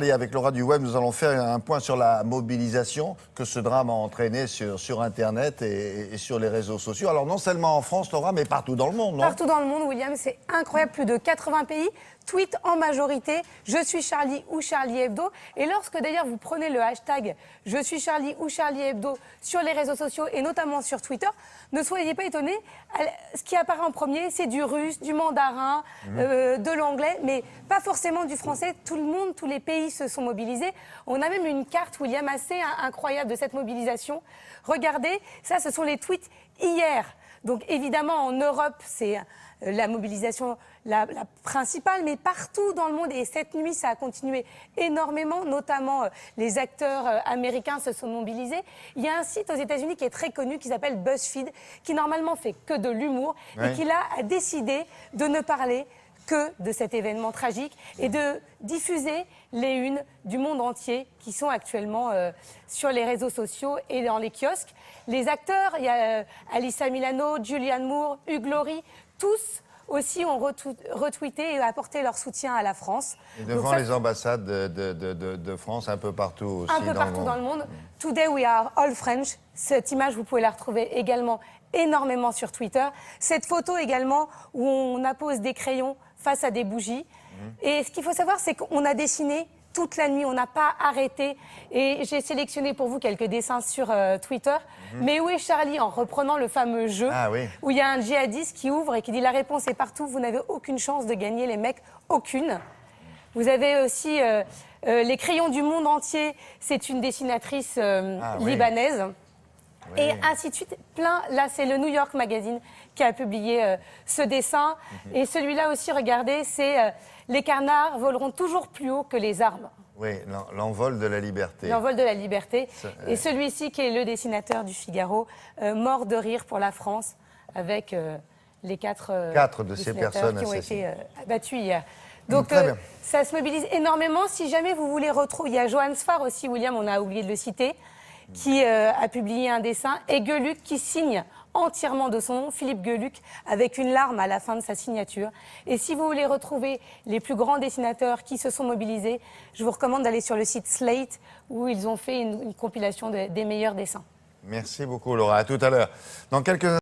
Allez, avec Laura du Web, nous allons faire un point sur la mobilisation que ce drame a entraîné sur Internet et sur les réseaux sociaux. Alors non seulement en France, Laura, mais partout dans le monde, non? Partout dans le monde, William, c'est incroyable. Plus de 80 pays tweetent en majorité « Je suis Charlie » ou « Charlie Hebdo ». Et lorsque d'ailleurs vous prenez le hashtag « Je suis Charlie » ou « Charlie Hebdo » sur les réseaux sociaux et notamment sur Twitter, ne soyez pas étonnés, ce qui apparaît en premier, c'est du russe, du mandarin, de l'anglais, mais pas forcément du français. Tout le monde, tous les pays se sont mobilisés. On a même une carte, William, assez incroyable de cette mobilisation. Regardez, ça, ce sont les tweets hier. Donc évidemment, en Europe, c'est la mobilisation la principale, mais partout dans le monde, et cette nuit, ça a continué énormément, notamment les acteurs américains se sont mobilisés. Il y a un site aux États-Unis qui est très connu, qui s'appelle BuzzFeed, qui normalement fait que de l'humour, et qui là a décidé de ne parler que de cet événement tragique et de diffuser les unes du monde entier qui sont actuellement sur les réseaux sociaux et dans les kiosques. Les acteurs, il y a Alyssa Milano, Julianne Moore, Hugh Laurie, tous aussi ont retweeté et apporté leur soutien à la France. Et devant les ambassades de France, un peu partout aussi. Un peu partout dans le monde. Today we are all French. Cette image, vous pouvez la retrouver également énormément sur Twitter. Cette photo également où on appose des crayons face à des bougies. Et ce qu'il faut savoir, c'est qu'on a dessiné toute la nuit, on n'a pas arrêté. Et j'ai sélectionné pour vous quelques dessins sur Twitter. Mais où est Charlie, en reprenant le fameux jeu où il y a un djihadiste qui ouvre et qui dit la réponse est partout, vous n'avez aucune chance de gagner les mecs, aucune. Vous avez aussi les crayons du monde entier, c'est une dessinatrice libanaise. Et ainsi de suite, plein. Là, c'est le New York Magazine qui a publié ce dessin. Et celui-là aussi, regardez, c'est les canards voleront toujours plus haut que les arbres. Oui, l'envol de la liberté. L'envol de la liberté. Et celui-ci, qui est le dessinateur du Figaro, mort de rire pour la France, avec les quatre de ces personnes qui ont été abattus hier. Donc, ça se mobilise énormément. Si jamais vous voulez retrouver... Il y a Johan Sfar aussi, William, on a oublié de le citer, qui a publié un dessin, et Gueluc qui signe entièrement de son nom, Philippe Gueluc, avec une larme à la fin de sa signature. Et si vous voulez retrouver les plus grands dessinateurs qui se sont mobilisés, je vous recommande d'aller sur le site Slate, où ils ont fait une compilation des meilleurs dessins. Merci beaucoup, Laura. À tout à l'heure. Dans quelques